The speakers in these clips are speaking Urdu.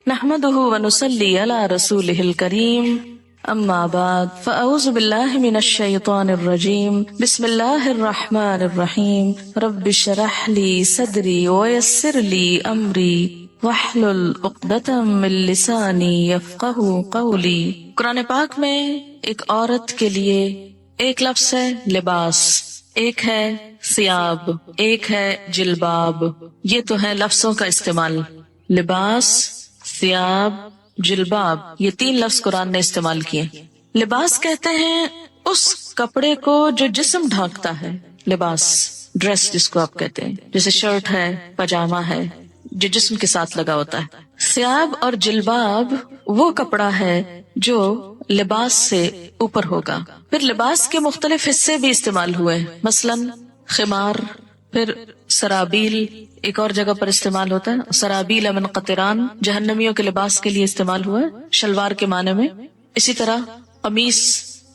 نحمده ونصلي على رسوله الكريم اما بعد فاعوذ بالله من الشيطان الرجيم بسم الله الرحمن الرحيم رب اشرح لي صدري ويسر لي امري واحلل عقدة من لساني يفقهوا قولي۔ قرآن پاک میں ایک عورت کے لیے ایک لفظ ہے لباس، ایک ہے ثیاب، ایک ہے جلباب۔ یہ تو ہے لفظوں کا استعمال، لباس، ثیاب، جلباب، یہ تین لفظ قرآن نے استعمال کیے۔ لباس کہتے ہیں اس کپڑے کو جو جسم ڈھانکتا ہے، لباس، ڈریس جس کو آپ کہتے ہیں، جیسے شرٹ ہے، پاجامہ ہے، جو جسم کے ساتھ لگا ہوتا ہے۔ ثیاب اور جلباب وہ کپڑا ہے جو لباس سے اوپر ہوگا۔ پھر لباس کے مختلف حصے بھی استعمال ہوئے، مثلاً خمار، پھر سرابیل ایک اور جگہ پر استعمال ہوتا ہے، سرابیل من قطران جہنمیوں کے لباس کے لیے استعمال ہوا ہے شلوار کے معنی میں۔ اسی طرح قمیص،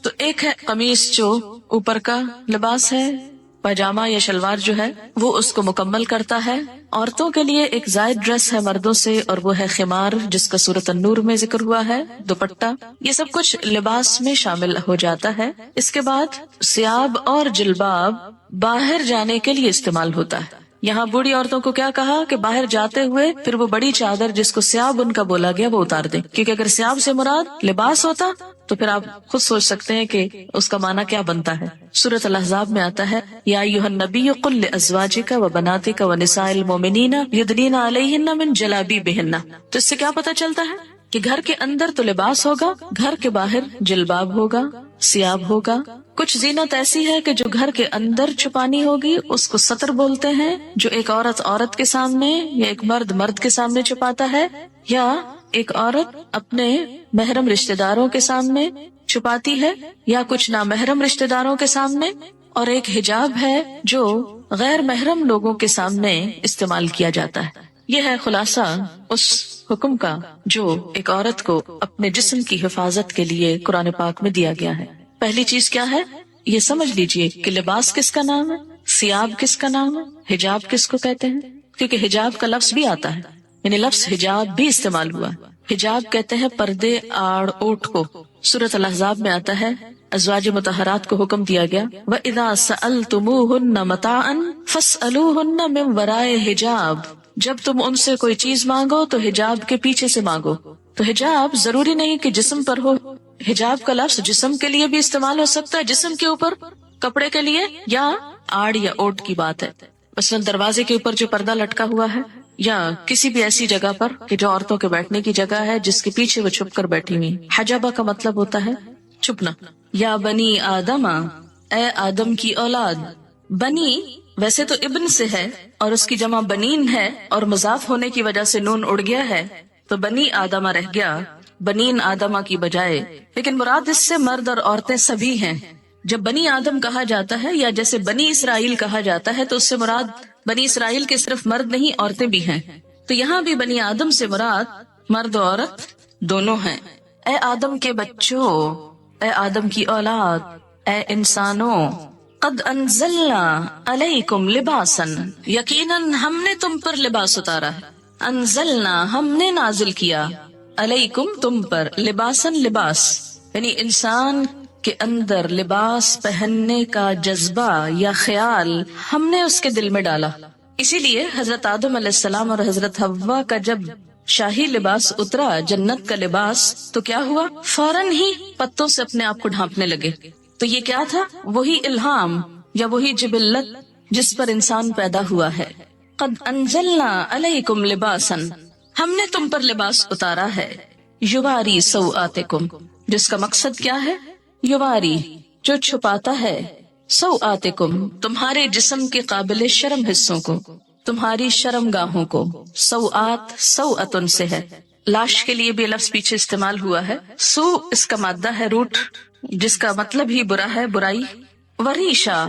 تو ایک ہے قمیص جو اوپر کا لباس ہے، پاجامہ یا شلوار جو ہے وہ اس کو مکمل کرتا ہے۔ عورتوں کے لیے ایک زائد ڈریس ہے مردوں سے، اور وہ ہے خمار جس کا سورۃ النور میں ذکر ہوا ہے، دوپٹہ، یہ سب کچھ لباس میں شامل ہو جاتا ہے۔ اس کے بعد ثیاب اور جلباب باہر جانے کے لیے استعمال ہوتا ہے۔ یہاں بوڑھی عورتوں کو کیا کہا کہ باہر جاتے ہوئے پھر وہ بڑی چادر جس کو ثیاب ان کا بولا گیا وہ اتار دیں، کیونکہ اگر ثیاب سے مراد لباس ہوتا تو پھر آپ خود سوچ سکتے ہیں کہ اس کا معنی کیا بنتا ہے۔ سورۃ الاحزاب میں آتا ہے یا ایھا النبی قل لازواجک وبناتک ونساء المؤمنین یدنین علیہن من جلابیبہن۔ تو اس سے کیا پتہ چلتا ہے کہ گھر کے اندر تو لباس ہوگا، گھر کے باہر جلباب ہوگا، ثیاب ہوگا۔ کچھ زینت ایسی ہے کہ جو گھر کے اندر چھپانی ہوگی، اس کو ستر بولتے ہیں، جو ایک عورت عورت کے سامنے یا ایک مرد مرد کے سامنے چھپاتا ہے، یا ایک عورت اپنے محرم رشتہ داروں کے سامنے چھپاتی ہے یا کچھ نامحرم رشتہ داروں کے سامنے، اور ایک حجاب ہے جو غیر محرم لوگوں کے سامنے استعمال کیا جاتا ہے۔ یہ ہے خلاصہ اس حکم کا جو ایک عورت کو اپنے جسم کی حفاظت کے لیے قرآن پاک میں دیا گیا ہے۔ پہلی چیز کیا ہے یہ سمجھ لیجئے کہ لباس کس کا نام ہے، ثیاب کس کا نام ہے، حجاب کس کو کہتے ہیں، کیونکہ حجاب کا لفظ بھی آتا ہے، یعنی لفظ حجاب بھی استعمال ہوا۔ حجاب کہتے ہیں پردے، آڑ، اوٹ کو۔ سورۃ الاحزاب میں آتا ہے ازواج مطہرات کو حکم دیا گیا وَإِذَا سَأَلْتُمُوهُنَّ مَتَاعًا فَاسْأَلُوهُنَّ مِنْ وَرَائِ حِجَابٍ، جب تم ان سے کوئی چیز مانگو تو حجاب کے پیچھے سے مانگو۔ تو حجاب ضروری نہیں کہ جسم پر ہو، حجاب کا لفظ جسم کے لیے بھی استعمال ہو سکتا ہے، جسم کے اوپر کپڑے کے لیے، یا آڑ یا اوٹ کی بات ہے، مثلا دروازے کے اوپر جو پردہ لٹکا ہوا ہے، یا کسی بھی ایسی جگہ پر کہ جو عورتوں کے بیٹھنے کی جگہ ہے جس کے پیچھے وہ چھپ کر بیٹھی ہوئی۔ حجابہ کا مطلب ہوتا ہے چھپنا۔ یا بنی آدم، اے آدم کی اولاد۔ بنی ویسے تو ابن سے ہے اور اس کی جمع بنین ہے، اور مضاف ہونے کی وجہ سے نون اڑ گیا ہے تو بنی آدمہ رہ گیا بنین آدمہ کی بجائے، لیکن مراد اس سے مرد اور عورتیں سبھی ہیں۔ جب بنی آدم کہا جاتا ہے یا جیسے بنی اسرائیل کہا جاتا ہے تو اس سے مراد بنی اسرائیل کے صرف مرد نہیں عورتیں بھی ہیں، تو یہاں بھی بنی آدم سے مراد مرد و عورت دونوں ہیں۔ اے آدم کے بچوں، اے آدم کی اولاد، اے انسانوں، قد انزلنا علیکم لباسا، یقیناً ہم نے تم پر لباس اتارا ہے۔ انزلنا ہم نے نازل کیا، علیکم تم پر، لباسن لباس، یعنی انسان کے اندر لباس پہننے کا جذبہ یا خیال ہم نے اس کے دل میں ڈالا۔ اسی لیے حضرت آدم علیہ السلام اور حضرت حوا کا جب شاہی لباس اترا، جنت کا لباس، تو کیا ہوا؟ فوراً ہی پتوں سے اپنے آپ کو ڈھانپنے لگے۔ تو یہ کیا تھا؟ وہی الہام یا وہی جبلت جس پر انسان پیدا ہوا ہے۔ قد انزلنا علیکم لباسا، ہم نے تم پر لباس اتارا ہے، یواری سوآتکم، جس کا مقصد کیا ہے؟ یواری، جو چھپاتا ہے، سوآتکم، تمہارے جسم کے قابل شرم حصوں کو، تمہاری شرم گاہوں کو۔ سوآت سوءتن سے ہے، لاش کے لیے بھی لفظ پیچھے استعمال ہوا ہے۔ سو اس کا مادہ ہے روٹ، جس کا مطلب ہی برا ہے، برائی۔ وریشا،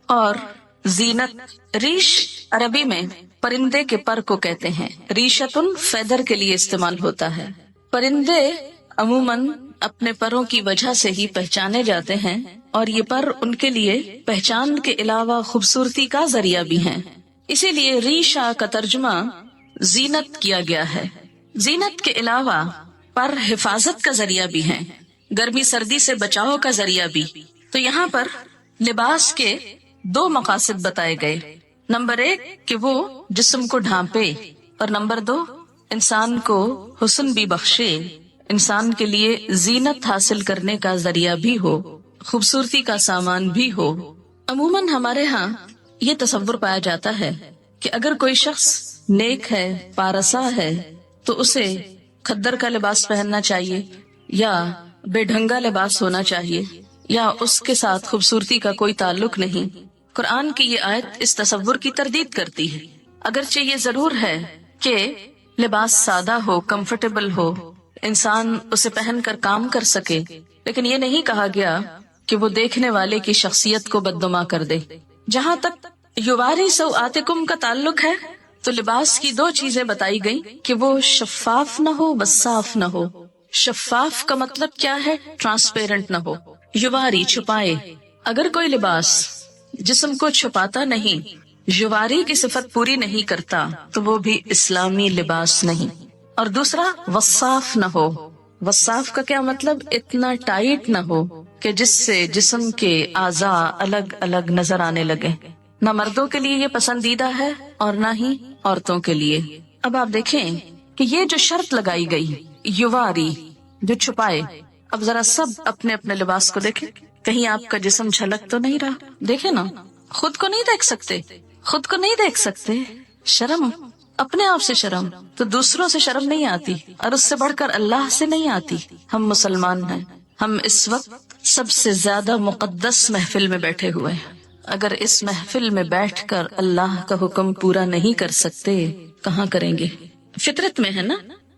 اور زینت۔ ریش عربی میں پرندے کے پر کو کہتے ہیں، ریشتن فیدر کے لیے استعمال ہوتا ہے۔ پرندے عموماً اپنے پروں کی وجہ سے ہی پہچانے جاتے ہیں، اور یہ پر ان کے لیے پہچان کے علاوہ خوبصورتی کا ذریعہ بھی ہیں، اسی لیے ریشا کا ترجمہ زینت کیا گیا ہے۔ زینت کے علاوہ پر حفاظت کا ذریعہ بھی ہیں، گرمی سردی سے بچاؤ کا ذریعہ بھی۔ تو یہاں پر لباس کے دو مقاصد بتائے گئے، نمبر 1 کہ وہ جسم کو ڈھانپے، اور نمبر 2 انسان کو حسن بھی بخشے، انسان کے لیے زینت حاصل کرنے کا ذریعہ بھی ہو، خوبصورتی کا سامان بھی ہو۔ عموماً ہمارے ہاں یہ تصور پایا جاتا ہے کہ اگر کوئی شخص نیک ہے، پارسا ہے، تو اسے کھدر کا لباس پہننا چاہیے، یا بے ڈھنگا لباس ہونا چاہیے، یا اس کے ساتھ خوبصورتی کا کوئی تعلق نہیں۔ قرآن کی یہ آیت اس تصور کی تردید کرتی ہے۔ اگرچہ یہ ضرور ہے کہ لباس سادہ ہو، کمفرٹیبل ہو، انسان اسے پہن کر کام کر سکے، لیکن یہ نہیں کہا گیا کہ وہ دیکھنے والے کی شخصیت کو بدنما کر دے۔ جہاں تک یواری سوآتکم کا تعلق ہے تو لباس کی دو چیزیں بتائی گئی کہ وہ شفاف نہ ہو، وصاف نہ ہو۔ شفاف کا مطلب کیا ہے؟ ٹرانسپیرنٹ نہ ہو، یواری چھپائے۔ اگر کوئی لباس جسم کو چھپاتا نہیں، یواری کی صفت پوری نہیں کرتا، تو وہ بھی اسلامی لباس نہیں۔ اور دوسرا وصاف نہ ہو۔ وصاف کا کیا مطلب؟ اتنا ٹائٹ نہ ہو کہ جس سے جسم کے اعضاء الگ الگ نظر آنے لگے۔ نہ مردوں کے لیے یہ پسندیدہ ہے اور نہ ہی عورتوں کے لیے۔ اب آپ دیکھیں کہ یہ جو شرط لگائی گئی، یواری جو چھپائے، اب ذرا سب اپنے اپنے لباس کو دیکھیں، کہیں آپ کا جسم جھلک تو نہیں رہا؟ دیکھیں نا، خود کو نہیں دیکھ سکتے، خود کو نہیں دیکھ سکتے، شرم، اپنے آپ سے شرم، تو دوسروں سے شرم نہیں آتی، اور اس سے بڑھ کر اللہ سے نہیں آتی۔ ہم مسلمان ہیں، ہم اس وقت سب سے زیادہ مقدس محفل میں بیٹھے ہوئے ہیں، اگر اس محفل میں بیٹھ کر اللہ کا حکم پورا نہیں کر سکتے، کہاں کریں گے؟ فطرت میں ہے نا،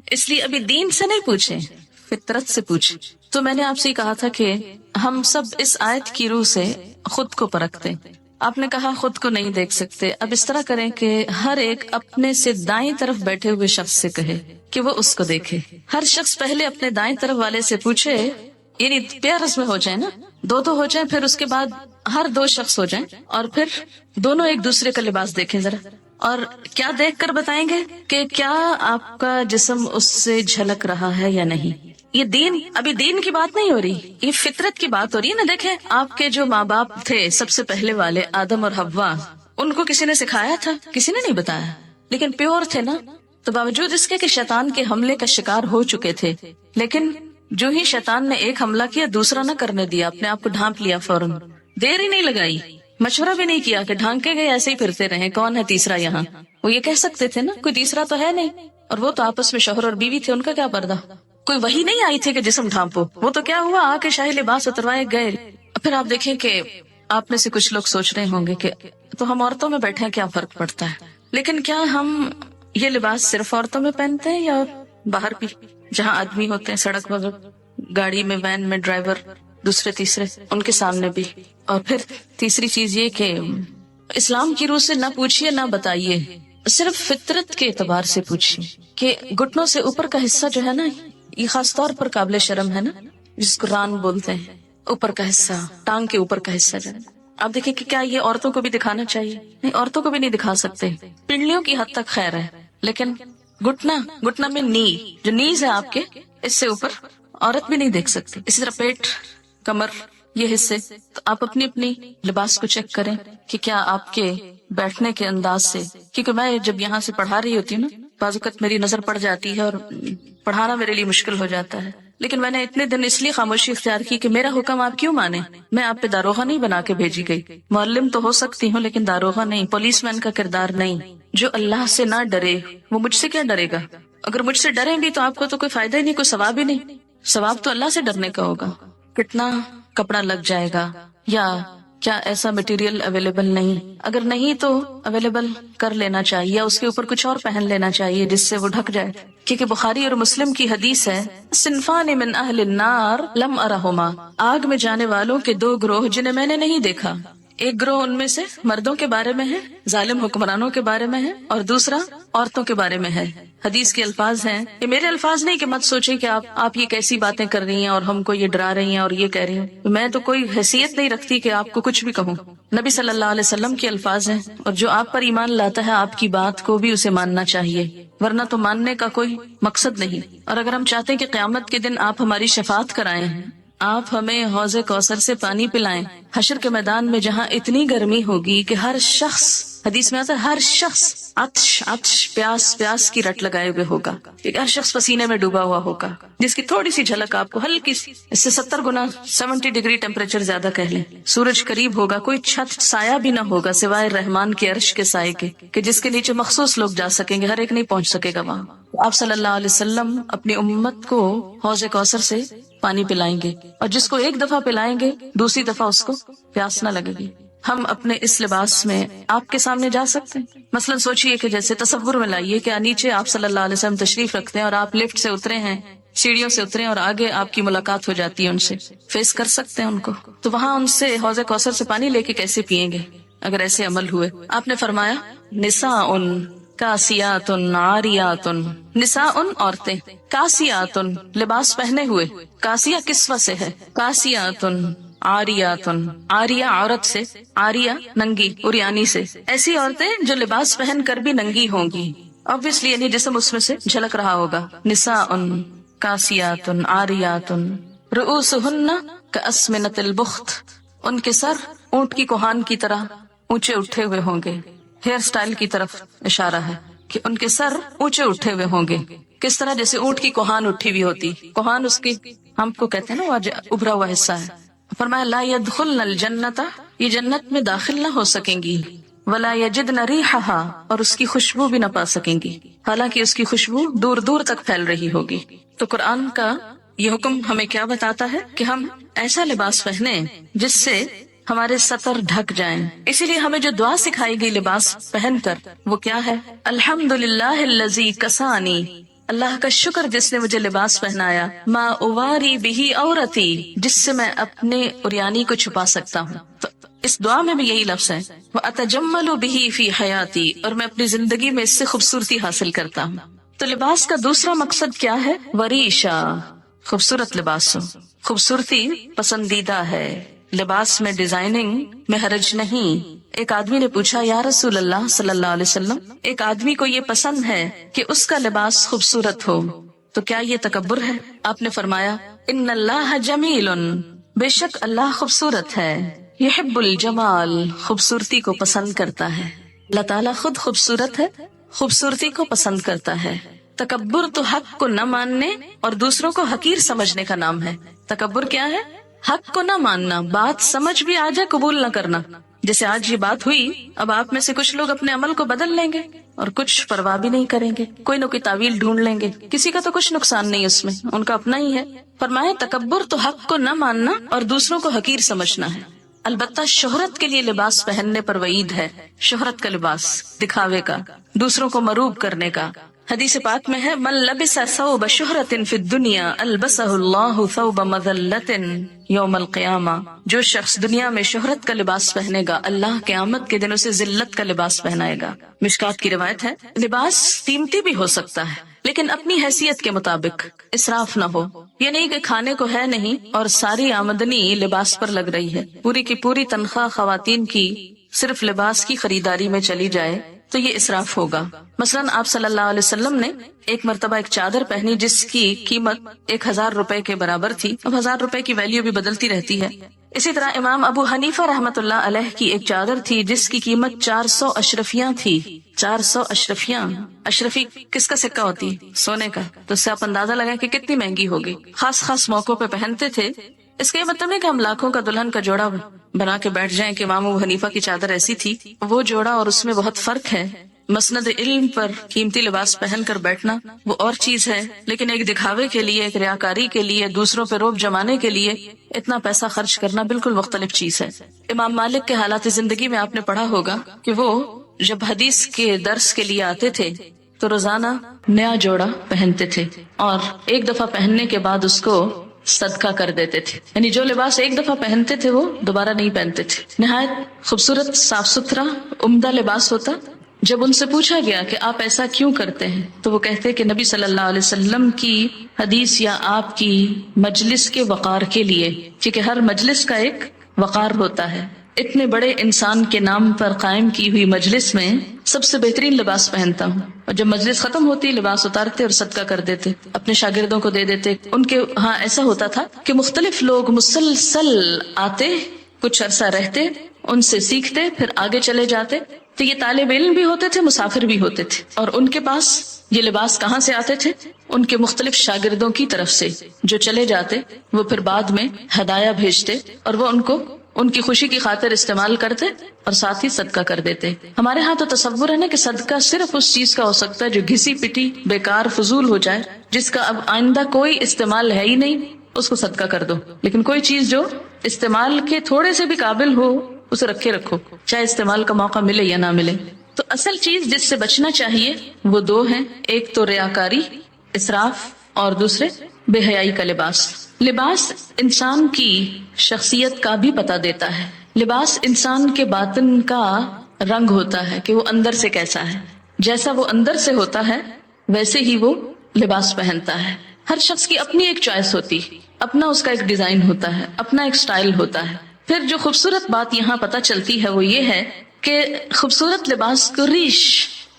اس لیے ابھی دین سے نہیں پوچھیں، فطرت سے پوچھیں۔ تو میں نے آپ سے کہا تھا کہ ہم سب اس آیت کی روح سے خود کو پرکھتے۔ آپ نے کہا خود کو نہیں دیکھ سکتے، اب اس طرح کریں کہ ہر ایک اپنے سے دائیں طرف بیٹھے ہوئے شخص سے کہے کہ وہ اس کو دیکھے۔ ہر شخص پہلے اپنے دائیں طرف والے سے پوچھے، یعنی پیئرز میں ہو جائیں نا، دو ہو جائیں، پھر اس کے بعد ہر 2 شخص ہو جائیں، اور پھر دونوں ایک دوسرے کا لباس دیکھیں ذرا، اور کیا دیکھ کر بتائیں گے کہ کیا آپ کا جسم اس سے جھلک رہا ہے یا نہیں۔ یہ دین، ابھی دین کی بات نہیں ہو رہی، یہ فطرت کی بات ہو رہی ہے نا۔ دیکھیں آپ کے جو ماں باپ تھے سب سے پہلے والے، آدم اور حوا، ان کو کسی نے سکھایا تھا؟ کسی نے نہیں بتایا، لیکن پیور تھے نا۔ تو باوجود اس کے کہ شیطان کے حملے کا شکار ہو چکے تھے، لیکن جو ہی شیطان نے ایک حملہ کیا، دوسرا نہ کرنے دیا، اپنے آپ کو ڈھانپ لیا فوراً، دیر ہی نہیں لگائی، مشورہ بھی نہیں کیا کہ ڈھانکے گئے ایسے ہی پھرتے رہیں، کون ہے تیسرا یہاں؟ وہ یہ کہہ سکتے تھے نا کوئی تیسرا تو ہے نہیں، اور وہ تو آپس میں شوہر اور بیوی تھے، ان کا کیا پردہ؟ کوئی وحی نہیں آئی تھی کہ جسم ڈھانپو، وہ تو کیا ہوا، آ کے شاہی لباس اتروائے گئے۔ پھر آپ دیکھیں کہ آپ میں سے کچھ لوگ سوچ رہے ہوں گے کہ تو ہم عورتوں میں بیٹھے ہیں، کیا فرق پڑتا ہے؟ لیکن کیا ہم یہ لباس صرف عورتوں میں پہنتے ہیں یا باہر بھی، جہاں آدمی ہوتے ہیں سڑک وغیرہ، گاڑی میں، وین میں، ڈرائیور، دوسرے تیسرے، ان کے سامنے بھی؟ اور پھر تیسری چیز یہ کہ اسلام کی روح سے نہ پوچھیے نہ بتائیے، صرف فطرت کے اعتبار سے پوچھیے کہ گھٹنوں سے اوپر کا حصہ جو ہے نا، یہ خاص طور پر قابل شرم ہے نا، جس کو ران بولتے ہیں، اوپر کا حصہ، ٹانگ کے اوپر کا حصہ جو ہے۔ آپ دیکھیں کہ کیا یہ عورتوں کو بھی دکھانا چاہیے؟ نہیں، عورتوں کو بھی نہیں دکھا سکتے، پنڈلیوں کی حد تک خیر ہے، لیکن گھٹنا میں نی، جو نیز ہے آپ کے، اس سے اوپر عورت بھی نہیں دیکھ سکتی۔ اسی طرح پیٹ، کمر، یہ حصے، تو آپ اپنی اپنی لباس کو چیک کریں کہ کیا آپ کے بیٹھنے کے انداز سے، کیونکہ میں جب یہاں سے پڑھا رہی ہوتی ہوں نا، بعض اوقات میری نظر پڑ جاتی ہے اور پڑھانا میرے لیے مشکل ہو جاتا ہے، لیکن میں نے اتنے دن اس لیے خاموشی اختیار کی کہ میرا حکم آپ کیوں مانیں؟ میں آپ پہ داروغہ نہیں بنا کے بھیجی گئی، معلم تو ہو سکتی ہوں لیکن داروغہ نہیں، پولیس مین کا کردار نہیں۔ جو اللہ سے نہ ڈرے وہ مجھ سے کیا ڈرے گا؟ اگر مجھ سے ڈریں بھی تو آپ کو تو کوئی فائدہ ہی نہیں، کوئی ثواب ہی نہیں، ثواب تو اللہ سے ڈرنے کا ہوگا۔ کتنا کپڑا لگ جائے گا، یا کیا ایسا مٹیریل اویلیبل نہیں؟ اگر نہیں تو اویلیبل کر لینا چاہیے، یا اس کے اوپر کچھ اور پہن لینا چاہیے جس سے وہ ڈھک جائے، کیونکہ بخاری اور مسلم کی حدیث ہے، صنفان من اہل النار لم ارہما، آگ میں جانے والوں کے 2 گروہ جنہیں میں نے نہیں دیکھا۔ ایک گروہ ان میں سے مردوں کے بارے میں ہے، ظالم حکمرانوں کے بارے میں ہے، اور دوسرا عورتوں کے بارے میں ہے۔ حدیث کے الفاظ ہیں، یہ میرے الفاظ نہیں کہ مت سوچیں کہ آپ یہ کیسی باتیں کر رہی ہیں اور ہم کو یہ ڈرا رہی ہیں اور یہ کہہ رہی ہیں، میں تو کوئی حیثیت نہیں رکھتی کہ آپ کو کچھ بھی کہوں۔ نبی صلی اللہ علیہ وسلم کے الفاظ ہیں، اور جو آپ پر ایمان لاتا ہے آپ کی بات کو بھی اسے ماننا چاہیے۔ ورنہ تو ماننے کا کوئی مقصد نہیں۔ اور اگر ہم چاہتے ہیں کہ قیامت کے دن آپ ہماری شفاعت کرائیں، آپ ہمیں حوض کوثر سے پانی پلائیں، حشر کے میدان میں جہاں اتنی گرمی ہوگی کہ ہر شخص، حدیث میں آتا ہے ہر شخص عطش پیاس کی رٹ لگائے ہوئے ہوگا، کہ ہر شخص پسینے میں ڈوبا ہوا ہوگا، جس کی تھوڑی سی جھلک آپ کو ہلکی سی، اس سے 70 گنا 70 ڈگری ٹیمپریچر زیادہ کہہ لیں، سورج قریب ہوگا، کوئی چھت سایہ بھی نہ ہوگا سوائے رحمان کے عرش کے سائے کے، کہ جس کے نیچے مخصوص لوگ جا سکیں گے، ہر ایک نہیں پہنچ سکے گا وہاں۔ آپ صلی اللہ علیہ وسلم اپنی امت کو حوض کوثر سے پانی پلائیں گے، اور جس کو ایک دفعہ پلائیں گے دوسری دفعہ اس کو پیاس نہ لگے گی۔ ہم اپنے اس لباس میں آپ کے سامنے جا سکتے ہیں؟ مثلا سوچئے کہ جیسے تصور میں لائیے کہ نیچے آپ صلی اللہ علیہ وسلم تشریف رکھتے ہیں اور آپ لفٹ سے اترے ہیں، سیڑھیوں سے اترے اور آگے آپ کی ملاقات ہو جاتی ہے، ان سے فیس کر سکتے ہیں ان کو؟ تو وہاں ان سے حوض کوثر سے پانی لے کے کیسے پئیں گے اگر ایسے عمل ہوئے؟ آپ نے فرمایا نساء کاسیات عاریات، نساء عورتیں، کاسیات لباس پہنے ہوئے، کاسیہ کسوہ سے ہے، کاسیات عاریات، عاریہ عورت سے، عاریہ ننگی عریانی سے، ایسی عورتیں جو لباس پہن کر بھی ننگی ہوں گی، obviously یعنی جسم اس میں سے جھلک رہا ہوگا۔ نساء کاسیات عاریات رؤوسہن کاسمنۃ البخت، ان کے سر اونٹ کی کوہان کی طرح اونچے اٹھے ہوئے ہوں گے۔ ہیئر سٹائل کی طرف اشارہ ہے کہ ان کے سر اونچے اٹھے ہوئے ہوں گے، کس طرح؟ جیسے اونٹ کی کوہان اٹھی ہوئی ہوتی، کوہان اس کی ہم کو کہتے ہیں نا وہ ابھرا ہوا حصہ ہے۔ فرمایا لا يدخلن الجنت، یہ جنت میں داخل نہ ہو سکیں گی، ولا یجدن ریحھا، اور اس کی خوشبو بھی نہ پا سکیں گی، حالانکہ اس کی خوشبو دور دور تک پھیل رہی ہوگی۔ تو قرآن کا یہ حکم ہمیں کیا بتاتا ہے کہ ہم ایسا لباس پہنیں جس سے ہمارے سطر ڈھک جائیں۔ اسی لیے ہمیں جو دعا سکھائی گئی لباس پہن کر وہ کیا ہے؟ الحمدللہ الذی کسانی، اللہ کا شکر جس نے مجھے لباس پہنایا، ما اواری بہی عورتی، جس سے میں اپنے عریانی کو چھپا سکتا ہوں۔ تو اس دعا میں بھی یہی لفظ ہے، واتجمل بہی فی حیاتی، اور میں اپنی زندگی میں اس سے خوبصورتی حاصل کرتا ہوں۔ تو لباس کا دوسرا مقصد کیا ہے؟ وریشا، خوبصورت لباس ہو، خوبصورتی پسندیدہ ہے، لباس میں ڈیزائننگ میں حرج نہیں۔ ایک آدمی نے پوچھا یا رسول اللہ صلی اللہ علیہ وسلم، ایک آدمی کو یہ پسند ہے کہ اس کا لباس خوبصورت ہو، تو کیا یہ تکبر ہے؟ آپ نے فرمایا ان اللہ جمیل، بے شک اللہ خوبصورت ہے، یحب الجمال، خوبصورتی کو پسند کرتا ہے۔ اللہ تعالیٰ خود خوبصورت ہے، خوبصورتی کو پسند کرتا ہے۔ تکبر تو حق کو نہ ماننے اور دوسروں کو حقیر سمجھنے کا نام ہے۔ تکبر کیا ہے؟ حق کو نہ ماننا، بات سمجھ بھی آ جائے قبول نہ کرنا۔ جیسے آج یہ بات ہوئی، اب آپ میں سے کچھ لوگ اپنے عمل کو بدل لیں گے اور کچھ پرواہ بھی نہیں کریں گے، کوئی نہ کوئی تعویل ڈھونڈ لیں گے، کسی کا تو کچھ نقصان نہیں اس میں، ان کا اپنا ہی ہے۔ فرمایا تکبر تو حق کو نہ ماننا اور دوسروں کو حقیر سمجھنا ہے۔ البتہ شہرت کے لیے لباس پہننے پر وعید ہے، شہرت کا لباس، دکھاوے کا، دوسروں کو مروب کرنے کا۔ حدیث پاک میں ہے من لبس ثوب شہرت فی الدنیا البسہ اللہ ثوب مذلت یوم القیامہ، جو شخص دنیا میں شہرت کا لباس پہنے گا اللہ قیامت کے دن اسے ذلت کا لباس پہنائے گا۔ مشکات کی روایت ہے لباس قیمتی بھی ہو سکتا ہے لیکن اپنی حیثیت کے مطابق، اسراف نہ ہو۔ یہ نہیں کہ کھانے کو ہے نہیں اور ساری آمدنی لباس پر لگ رہی ہے، پوری کی پوری تنخواہ خواتین کی صرف لباس کی خریداری میں چلی جائے تو یہ اسراف ہوگا۔ مثلا آپ صلی اللہ علیہ وسلم نے ایک مرتبہ ایک چادر پہنی جس کی قیمت 1000 روپے کے برابر تھی۔ اب 1000 روپے کی ویلیو بھی بدلتی رہتی ہے۔ اسی طرح امام ابو حنیفہ رحمۃ اللہ علیہ کی ایک چادر تھی جس کی قیمت 400 اشرفیاں تھی۔ 400 اشرفیاں، اشرفی کس کا سکہ ہوتی ہے؟ سونے کا۔ تو اس سے آپ اندازہ لگائیں کہ کتنی مہنگی ہوگی۔ خاص موقعوں پہ پہنتے تھے۔ اس کا یہ مطلب نہیں کہ ہم لاکھوں کا دلہن کا جوڑا بنا کے بیٹھ جائیں کہ امام ابو حنیفہ کی چادر ایسی تھی۔ وہ جوڑا اور اس میں بہت فرق ہے۔ مسند علم پر قیمتی لباس پہن کر بیٹھنا وہ اور چیز ہے، لیکن ایک دکھاوے کے لیے، ایک ریاکاری کے لیے، دوسروں پہ روب جمانے کے لیے اتنا پیسہ خرچ کرنا بالکل مختلف چیز ہے۔ امام مالک کے حالات زندگی میں آپ نے پڑھا ہوگا کہ وہ جب حدیث کے درس کے لیے آتے تھے تو روزانہ نیا جوڑا پہنتے تھے اور ایک دفعہ پہننے کے بعد اس کو صدقہ کر دیتے تھے، یعنی جو لباس ایک دفعہ پہنتے تھے وہ دوبارہ نہیں پہنتے تھے۔ نہایت خوبصورت، صاف ستھرا، عمدہ لباس ہوتا۔ جب ان سے پوچھا گیا کہ آپ ایسا کیوں کرتے ہیں تو وہ کہتے کہ نبی صلی اللہ علیہ وسلم کی حدیث یا آپ کی مجلس کے وقار کے لیے، کیونکہ ہر مجلس کا ایک وقار ہوتا ہے، اتنے بڑے انسان کے نام پر قائم کی ہوئی مجلس میں سب سے بہترین لباس پہنتا ہوں، اور جب مجلس ختم ہوتی لباس اتارتے اور صدقہ کر دیتے، اپنے شاگردوں کو دے دیتے۔ ان کے ہاں ایسا ہوتا تھا کہ مختلف لوگ مسلسل آتے، کچھ عرصہ رہتے، ان سے سیکھتے، پھر آگے چلے جاتے۔ تو یہ طالب علم بھی ہوتے تھے، مسافر بھی ہوتے تھے، اور ان کے پاس یہ لباس کہاں سے آتے تھے؟ ان کے مختلف شاگردوں کی طرف سے جو چلے جاتے، وہ پھر بعد میں ہدایہ بھیجتے اور وہ ان کو ان کی خوشی کی خاطر استعمال کرتے اور ساتھ ہی صدقہ کر دیتے۔ ہمارے ہاں تو تصور ہے نا کہ صدقہ صرف اس چیز کا ہو سکتا ہے جو گھسی پٹی بیکار فضول ہو جائے، جس کا اب آئندہ کوئی استعمال ہے ہی نہیں، اس کو صدقہ کر دو۔ لیکن کوئی چیز جو استعمال کے تھوڑے سے بھی قابل ہو اسے رکھے رکھو، چاہے استعمال کا موقع ملے یا نہ ملے۔ تو اصل چیز جس سے بچنا چاہیے وہ دو ہیں، ایک تو ریاکاری، اسراف، اور دوسرے بے حیائی کا لباس۔ لباس انسان کی شخصیت کا بھی پتہ دیتا ہے، لباس انسان کے باطن کا رنگ ہوتا ہے کہ وہ اندر سے کیسا ہے، جیسا وہ اندر سے ہوتا ہے ویسے ہی وہ لباس پہنتا ہے۔ ہر شخص کی اپنی ایک چوائس ہوتی، اپنا اس کا ایک ڈیزائن ہوتا ہے، اپنا ایک سٹائل ہوتا ہے۔ پھر جو خوبصورت بات یہاں پتہ چلتی ہے وہ یہ ہے کہ خوبصورت لباس کو ریش،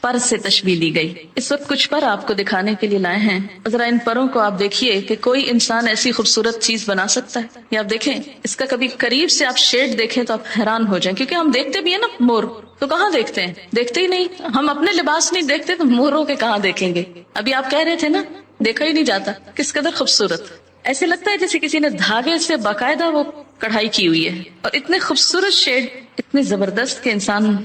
پر سے تشبیہ دی گئی۔ اس وقت کچھ پر آپ کو دکھانے کے لیے لائے ہیں، ذرا ان پروں کو آپ دیکھیے کہ کوئی انسان ایسی خوبصورت چیز بنا سکتا ہے؟ یا آپ دیکھیں اس کا کبھی قریب سے آپ شیڈ دیکھیں تو آپ حیران ہو جائیں، کیونکہ ہم دیکھتے بھی ہیں نا مور، تو کہاں دیکھتے ہیں؟ دیکھتے ہی نہیں۔ ہم اپنے لباس نہیں دیکھتے تو موروں کے کہاں دیکھیں گے؟ ابھی آپ کہہ رہے تھے نا، دیکھا ہی نہیں جاتا، کس قدر خوبصورت۔ ایسے لگتا ہے جیسے کسی نے دھاگے سے باقاعدہ وہ کڑھائی کی ہوئی ہے، اور اتنے خوبصورت شیڈ، اتنے زبردست کہ انسان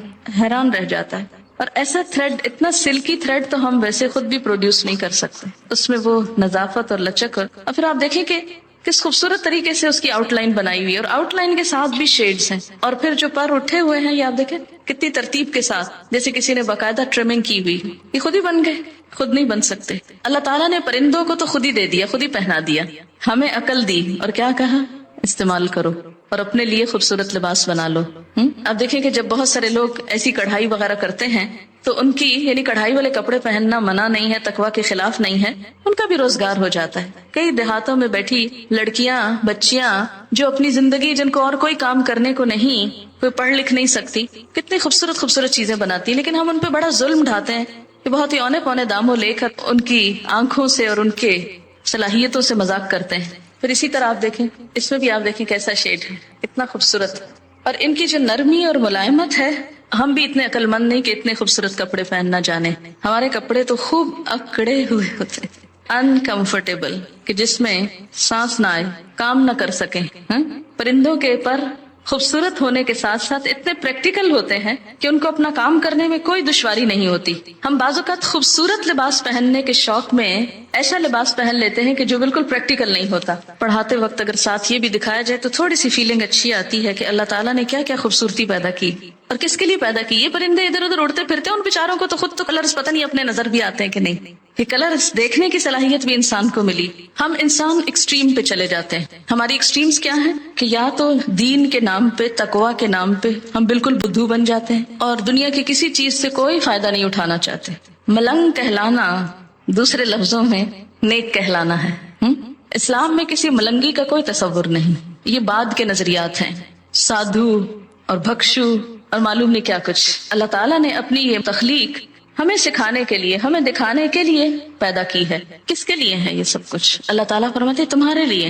حیران رہ جاتا ہے۔ اور ایسا تھریڈ، اتنا سلکی تھریڈ تو ہم ویسے خود بھی پروڈیوس نہیں کر سکتے، اس میں وہ نظافت اور لچک، اور پھر آپ دیکھیں کہ کس خوبصورت طریقے سے اس کی آؤٹ لائن بنائی ہوئی ہے، اور آؤٹ لائن کے ساتھ بھی شیڈز ہیں، اور پھر جو پر اٹھے ہوئے ہیں یہ آپ دیکھیں کتنی ترتیب کے ساتھ، جیسے کسی نے باقاعدہ ٹرمنگ کی ہوئی۔ یہ خود ہی بن گئے، خود نہیں بن سکتے۔ اللہ تعالیٰ نے پرندوں کو تو خود ہی دے دیا، خود ہی پہنا دیا، ہمیں عقل دی اور کیا کہا؟ استعمال کرو اور اپنے لیے خوبصورت لباس بنا لو۔ اب دیکھیں کہ جب بہت سارے لوگ ایسی کڑھائی وغیرہ کرتے ہیں تو ان کی یعنی کڑھائی والے کپڑے پہننا منع نہیں ہے، تقویٰ کے خلاف نہیں ہے، ان کا بھی روزگار ہو جاتا ہے۔ کئی دیہاتوں میں بیٹھی لڑکیاں، بچیاں جو اپنی زندگی، جن کو اور کوئی کام کرنے کو نہیں، کوئی پڑھ لکھ نہیں سکتی، کتنی خوبصورت خوبصورت چیزیں بناتی، لیکن ہم ان پہ بڑا ظلم ڈھاتے ہیں کہ بہت ہی اونے پونے داموں لے کر ان کی آنکھوں سے اور ان کے صلاحیتوں سے مذاق کرتے ہیں۔ پھر اسی طرح آپ دیکھیں، اس میں بھی آپ دیکھیں کیسا شیڈ ہے، اتنا خوبصورت، اور ان کی جو نرمی اور ملائمت ہے، ہم بھی اتنے عقل مند نہیں کہ اتنے خوبصورت کپڑے پہننا جانے۔ ہمارے کپڑے تو خوب اکڑے ہوئے ہوتے، انکمفرٹیبل، کہ جس میں سانس نہ آئے، کام نہ کر سکیں۔ پرندوں کے پر خوبصورت ہونے کے ساتھ ساتھ اتنے پریکٹیکل ہوتے ہیں کہ ان کو اپنا کام کرنے میں کوئی دشواری نہیں ہوتی۔ ہم بعض اوقات خوبصورت لباس پہننے کے شوق میں ایسا لباس پہن لیتے ہیں کہ جو بالکل پریکٹیکل نہیں ہوتا۔ پڑھاتے وقت اگر ساتھ یہ بھی دکھایا جائے تو تھوڑی سی فیلنگ اچھی آتی ہے کہ اللہ تعالیٰ نے کیا کیا خوبصورتی پیدا کی اور کس کے لیے پیدا کی۔ یہ پرندے ادھر ادھر اڑتے پھرتے ہیں، ان بیچاروں کو تو خود تو کلرز پتہ نہیں اپنے نظر بھی آتے ہیں کہ نہیں، کہ کلرز دیکھنے کی صلاحیت بھی انسان کو ملی۔ ہم انسان ایکسٹریم پہ چلے جاتے ہیں۔ ہماری ایکسٹریمز کیا ہیں کہ یا تو دین کے نام پہ، تقویٰ کے نام پہ ہم بالکل بدھو بن جاتے ہیں اور دنیا کی کسی چیز سے کوئی فائدہ نہیں اٹھانا چاہتے۔ ملنگ کہلانا دوسرے لفظوں میں نیک کہلانا ہے۔ اسلام میں کسی ملنگی کا کوئی تصور نہیں، یہ بعد کے نظریات ہیں، سادھو اور بھکشو اور معلوم نہیں کیا کچھ۔ اللہ تعالیٰ نے اپنی یہ تخلیق ہمیں سکھانے کے لیے، ہمیں دکھانے کے لیے پیدا کی ہے۔ کس کے لیے ہے یہ سب کچھ؟ اللہ تعالیٰ فرماتے تمہارے لیے۔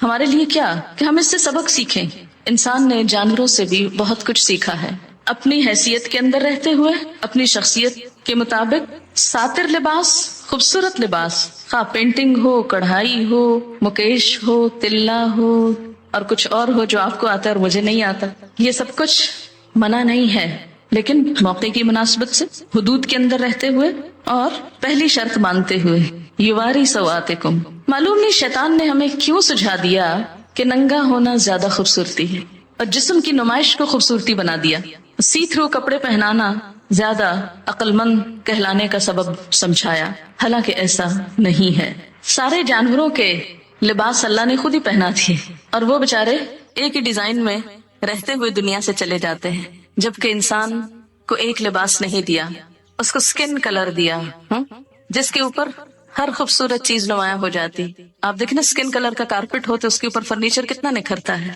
ہمارے لیے کیا؟ کہ ہم اس سے سبق سیکھیں۔ انسان نے جانوروں سے بھی بہت کچھ سیکھا ہے، اپنی حیثیت کے اندر رہتے ہوئے، اپنی شخصیت کے مطابق ساتر لباس، خوبصورت لباس، خواہ پینٹنگ ہو، کڑھائی ہو، مکیش ہو، تلہ ہو اور کچھ اور ہو جو آپ کو آتا ہے اور مجھے نہیں آتا، یہ سب کچھ منع نہیں ہے، لیکن موقع کی مناسبت سے، حدود کے اندر رہتے ہوئے اور پہلی شرط مانتے ہوئے۔ یواری سواتکم، معلوم نہیں شیطان نے ہمیں کیوں سجھا دیا کہ ننگا ہونا زیادہ خوبصورتی ہے اور جسم کی نمائش کو خوبصورتی بنا دیا، سی تھرو کپڑے پہنانا زیادہ عقل مند کہلانے کا سبب سمجھایا، حالانکہ ایسا نہیں ہے۔ سارے جانوروں کے لباس اللہ نے خود ہی پہنا دیے اور وہ بےچارے ایک ہی ڈیزائن میں رہتے ہوئے دنیا سے چلے جاتے ہیں، جبکہ انسان کو ایک لباس نہیں دیا، اس کو سکن کلر دیا جس کے اوپر ہر خوبصورت چیز نمایاں ہو جاتی۔ آپ دیکھیں نا، سکن کلر کا کارپٹ ہو تو اس کے اوپر فرنیچر کتنا نکھرتا ہے۔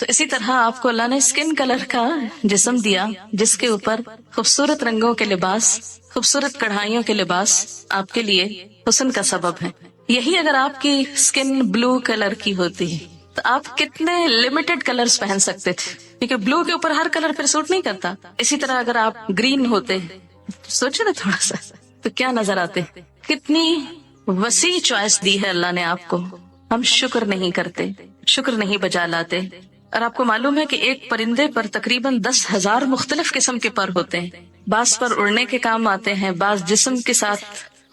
تو تو اسی طرح آپ کو اللہ نے اسکن کلر کا جسم دیا جس کے اوپر خوبصورت رنگوں کے لباس، خوبصورت کڑھائیوں کے لباس آپ کے لیے حسن کا سبب ہے۔ یہی اگر آپ کی اسکن بلو کلر کی ہوتی تو آپ کتنے لمیٹڈ کلرز پہن سکتے تھے، کیونکہ بلو کے اوپر ہر کلر پھر سوٹ نہیں کرتا۔ اسی طرح اگر آپ گرین ہوتے، سوچے نا تھوڑا سا، تو کیا نظر آتے۔ کتنی وسیع چوائس دی ہے اللہ نے آپ کو، ہم شکر نہیں کرتے، شکر نہیں بجا لاتے۔ اور آپ کو معلوم ہے کہ ایک پرندے پر تقریباً 10,000 مختلف قسم کے پر ہوتے ہیں۔ بعض پر اڑنے کے کام آتے ہیں، بعض جسم کے ساتھ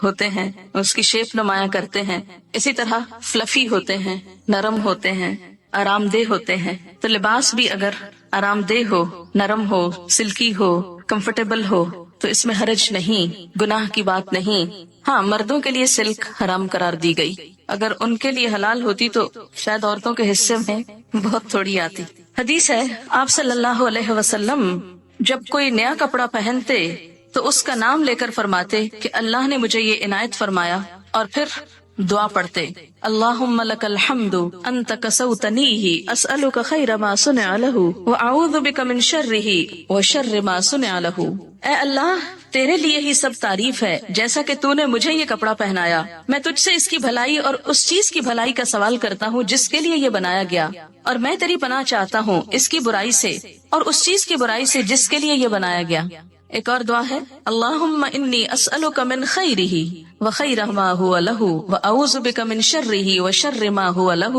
ہوتے ہیں، اس کی شیپ نمایاں کرتے ہیں۔ اسی طرح فلفی ہوتے ہیں، نرم ہوتے ہیں، آرام دہ ہوتے ہیں۔ تو لباس بھی اگر آرام دہ ہو، نرم ہو، سلکی ہو، کمفرٹیبل ہو تو اس میں حرج نہیں، گناہ کی بات نہیں۔ ہاں، مردوں کے لیے سلک حرام قرار دی گئی، اگر ان کے لیے حلال ہوتی تو شاید عورتوں کے حصے میں بہت تھوڑی آتی۔ حدیث ہے آپ صلی اللہ علیہ وسلم جب کوئی نیا کپڑا پہنتے تو اس کا نام لے کر فرماتے کہ اللہ نے مجھے یہ عنایت فرمایا، اور پھر دعا پڑھتے اللہم لک الحمد انت کسوتنیہ اسألک خیر ما صنع لہ واعوذ بک من شرہ وشر ما صنع لہ۔ اے اللہ، تیرے لیے ہی سب تعریف ہے، جیسا کہ تو نے مجھے یہ کپڑا پہنایا، میں تجھ سے اس کی بھلائی اور اس چیز کی بھلائی کا سوال کرتا ہوں جس کے لیے یہ بنایا گیا، اور میں تیری پناہ چاہتا ہوں اس کی برائی سے اور اس چیز کی برائی سے جس کے لیے یہ بنایا گیا۔ ایک اور دعا ہے اللہم انی اسألک من خیرہ وخیر ما ہوا لہ واعوذ بک من شرہ وشر ما ہوا لہ۔